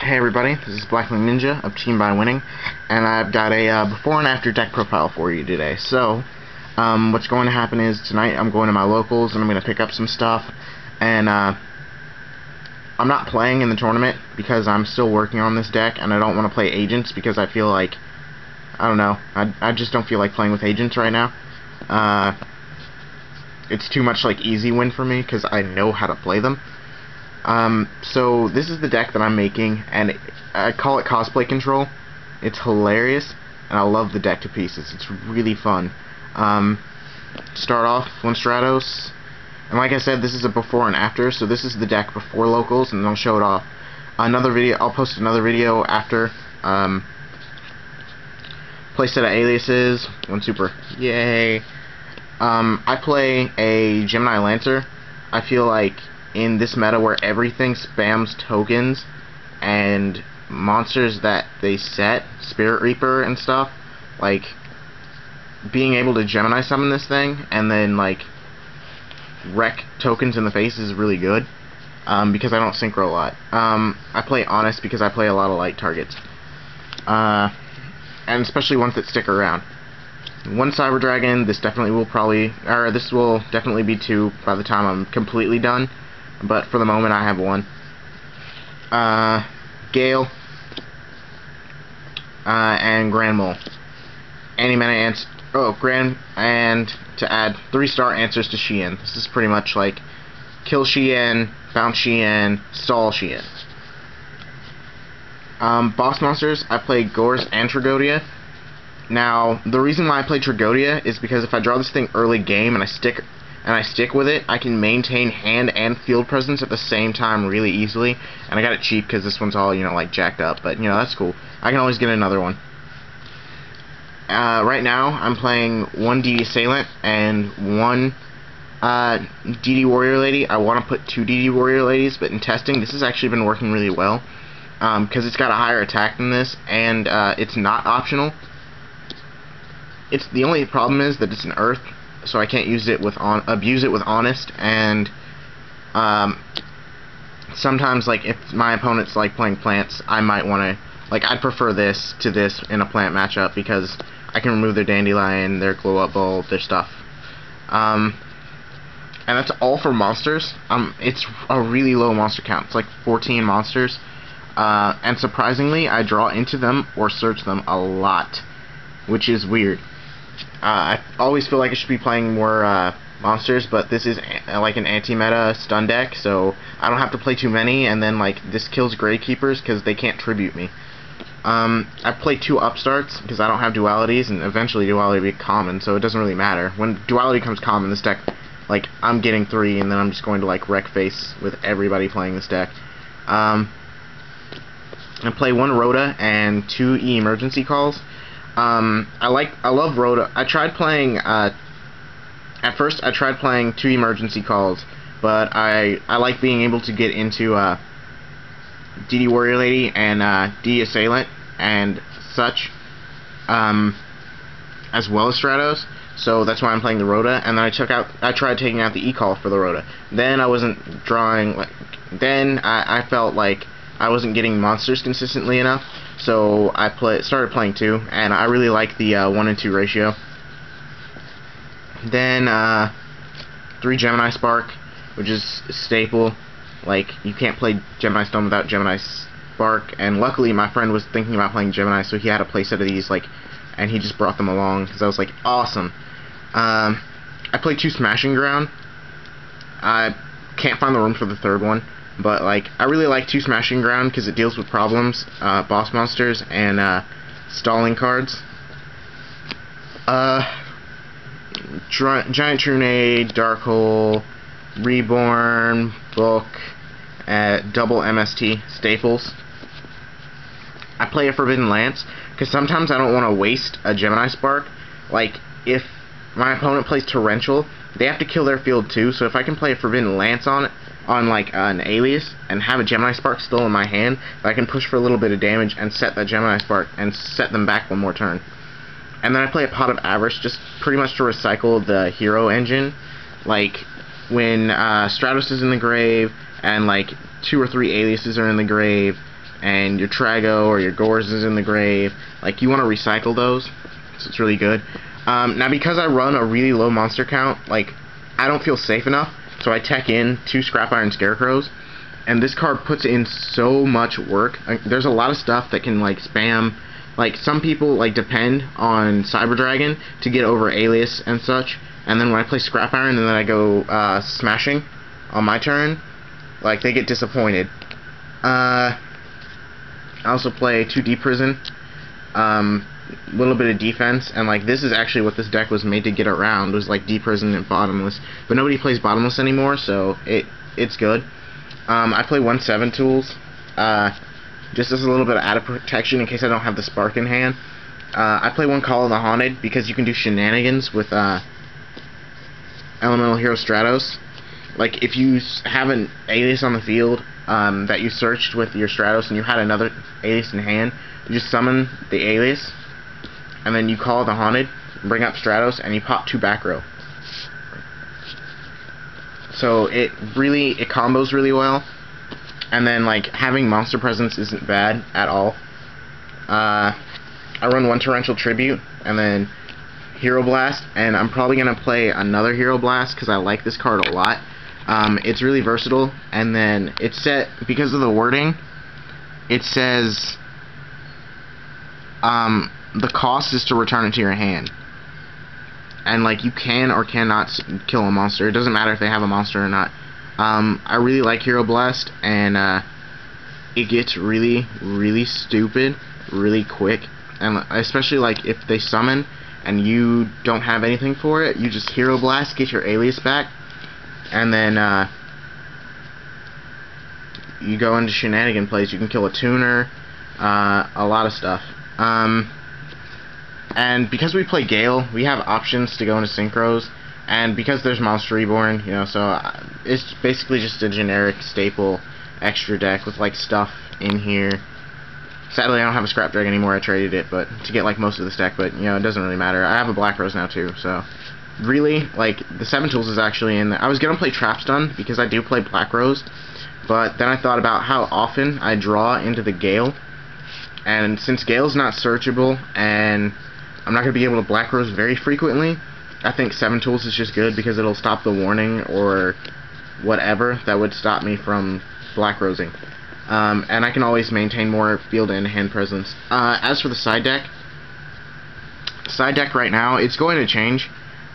Hey everybody, this is Blackling Ninja of Team by Winning, and I've got a before and after deck profile for you today. So, what's going to happen is tonight I'm going to my locals and I'm going to pick up some stuff, and I'm not playing in the tournament because I'm still working on this deck, and I don't want to play agents because I feel like, I don't know, I just don't feel like playing with agents right now. It's too much like easy win for me because I know how to play them. So this is the deck that I'm making, and I call it Cosplay Control. It's hilarious, and I love the deck to pieces. It's really fun. Start off, one Stratos, and like I said, this is a before and after, so this is the deck before locals, and then I'll show it off. Another video, I'll post another video after. Play set of aliases, one super, yay. I play a Gemini Lancer. I feel like in this meta where everything spams tokens and monsters that they set, Spirit Reaper and stuff, like being able to Gemini summon this thing and then like wreck tokens in the face is really good, because I don't synchro a lot. I play Honest because I play a lot of light targets, and especially ones that stick around. One Cyber Dragon. This will definitely be two by the time I'm completely done. But for the moment, I have one. Gale, and Grand Mole. And to add 3-star answers to Shien. This is pretty much like kill Shien, bounce Shien, stall Shien. Boss monsters, I play Gors and Tragodia. Now, the reason why I play Tragodia is because if I draw this thing early game and I stick with it, I can maintain hand and field presence at the same time really easily. And I got it cheap because this one's all, like jacked up, but that's cool. I can always get another one. Right now, I'm playing one DD Assailant and one DD Warrior Lady. I want to put 2 DD Warrior Ladies, but in testing, this has actually been working really well because it's got a higher attack than this, and it's not optional. The only problem is that it's an Earth, so I can't abuse it with Honest, and sometimes, like, if my opponent's like playing plants, I might want to, like, I'd prefer this to this in a plant matchup because I can remove their Dandelion, their Glow Up Bulb, their stuff. And that's all for monsters. It's a really low monster count. It's like 14 monsters, and surprisingly, I draw into them or search them a lot, which is weird. I always feel like I should be playing more monsters, but this is like an anti-meta stun deck, so I don't have to play too many, and then like this kills Gravekeepers because they can't tribute me. I play 2 upstarts because I don't have dualities, and eventually duality will be common, so it doesn't really matter. When duality comes common, this deck, like, I'm getting 3, and then I'm just going to like wreck face with everybody playing this deck. I play 1 Rhoda and 2 emergency calls. I love Rhoda. I tried playing, at first I tried playing 2 emergency calls, but I like being able to get into, DD Warrior Lady and, DD Assailant and such, as well as Stratos, so that's why I'm playing the Rhoda, and then I tried taking out the E-Call for the Rhoda. Then I wasn't drawing, then I felt like I wasn't getting monsters consistently enough, so I started playing 2, and I really like the 1 and 2 ratio. Then 3 Gemini Spark, which is a staple. Like, you can't play Gemini Stone without Gemini Spark, and luckily my friend was thinking about playing Gemini, so he had a playset of these, like, and he just brought them along, because I was like, awesome. I played 2 Smashing Ground. I can't find the room for the 3rd one. But, like, I really like 2 Smashing Ground because it deals with problems, boss monsters, and stalling cards. Giant Trunade, Dark Hole, Reborn, Book, double MST, Staples. I play a Forbidden Lance because sometimes I don't want to waste a Gemini Spark. Like, if my opponent plays Torrential, they have to kill their field too, so if I can play a Forbidden Lance on it, on like an alias, and have a Gemini Spark still in my hand, I can push for a little bit of damage and set that Gemini Spark and set them back one more turn. And then I play a Pot of Avarice just pretty much to recycle the hero engine. Like when Stratos is in the grave and like 2 or 3 aliases are in the grave, and your Trago or your Gores is in the grave. Like, you want to recycle those, so it's really good. Now, because I run a really low monster count, like, I don't feel safe enough, so I tech in 2 Scrap Iron Scarecrows, and this card puts in so much work. There's a lot of stuff that can, like, spam. Like, some people, like, depend on Cyber Dragon to get over Alias and such, and then when I play Scrap Iron and then I go smashing on my turn, like, they get disappointed. I also play 2 Deep Prison, little bit of defense, and like, this is actually what this deck was made to get around, was like Deep Prison and Bottomless, but nobody plays Bottomless anymore, so it's good. I play 1 7 Tools, just as a little bit of added protection in case I don't have the Spark in hand. I play 1 Call of the Haunted because you can do shenanigans with Elemental Hero Stratos. Like, if you have an Alias on the field that you searched with your Stratos and you had another Alias in hand, you just summon the Alias, and then you call the Haunted, bring up Stratos, and you pop 2 back row. So it combos really well, and then like, having Monster Presence isn't bad at all. I run 1 Torrential Tribute, and then Hero Blast, and I'm probably going to play another Hero Blast because I like this card a lot. It's really versatile, and then it's set, because of the wording, it says the cost is to return it to your hand. And like, you can or cannot kill a monster. It doesn't matter if they have a monster or not. I really like Hero Blast, and it gets really, really stupid really quick. And especially like, if they summon and you don't have anything for it, you just Hero Blast, get your Alias back, and then you go into shenanigan plays. You can kill a tuner, a lot of stuff. And because we play Gale, we have options to go into Synchros, and because there's Monster Reborn, you know, so it's basically just a generic staple extra deck with like stuff in here. Sadly, I don't have a Scrap Drag anymore. I traded it, but to get like most of this deck, but you know, it doesn't really matter. I have a Black Rose now too, so really, like, the 7 Tools is actually in there. I was gonna play Trap Stun because I do play Black Rose, but then I thought about how often I draw into the Gale, and since Gale's not searchable and I'm not going to be able to Black Rose very frequently, I think 7 Tools is just good because it'll stop the warning or whatever that would stop me from Black Rosing. And I can always maintain more field and hand presence. As for the side deck right now, it's going to change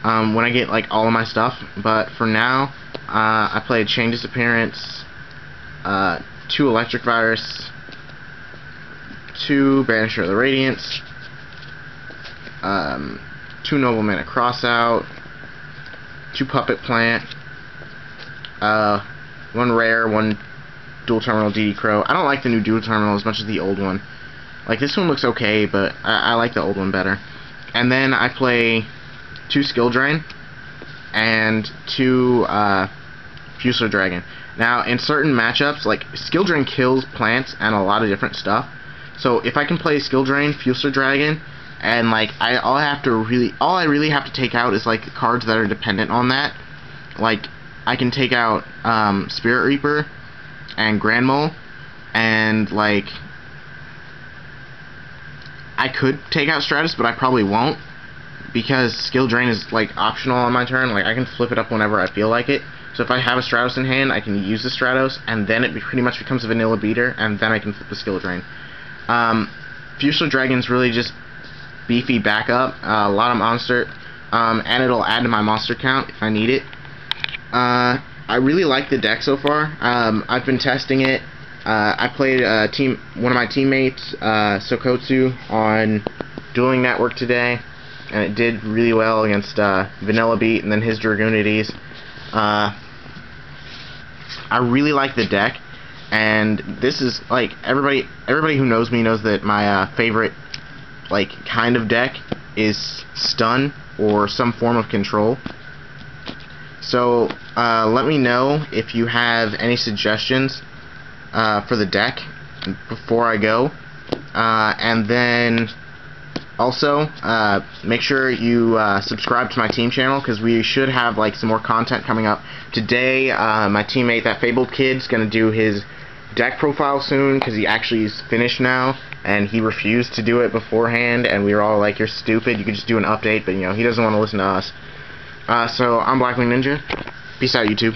when I get like all of my stuff, but for now, I play Chain Disappearance, 2 Electric Virus, 2 Banisher of the Radiance, 2 Nobleman of Crossout, 2 Puppet Plant, 1 Rare, 1 Dual Terminal DD Crow. I don't like the new Dual Terminal as much as the old one. Like, this one looks okay, but I like the old one better. And then I play 2 Skill Drain and 2 Fusilier Dragon. Now, in certain matchups, like, Skill Drain kills plants and a lot of different stuff. So if I can play Skill Drain, Fusilier Dragon, and like, all I really have to take out is like cards that are dependent on that. Like, I can take out Spirit Reaper and Grand Mole, and like, I could take out Stratus, but I probably won't, because Skill Drain is like optional on my turn. Like, I can flip it up whenever I feel like it. So if I have a Stratos in hand, I can use the Stratos, and then it pretty much becomes a vanilla beater, and then I can flip the Skill Drain. Fusilier Dragon's really just beefy backup, a lot of monster, and it'll add to my monster count if I need it. I really like the deck so far. I've been testing it. I played one of my teammates, Sokotsu, on Dueling Network today, and it did really well against Vanilla Beat and then his Dragoonides. I really like the deck, and this is like, everybody who knows me knows that my favorite like kind of deck is stun or some form of control. So let me know if you have any suggestions for the deck before I go, and then also make sure you subscribe to my team channel, because we should have like some more content coming up. Today my teammate, that Fabled Kid's gonna do his deck profile soon, because he actually is finished now, and he refused to do it beforehand, and we were all like, you're stupid, you could just do an update, but you know, he doesn't want to listen to us. So I'm Blackwing Ninja. Peace out, YouTube.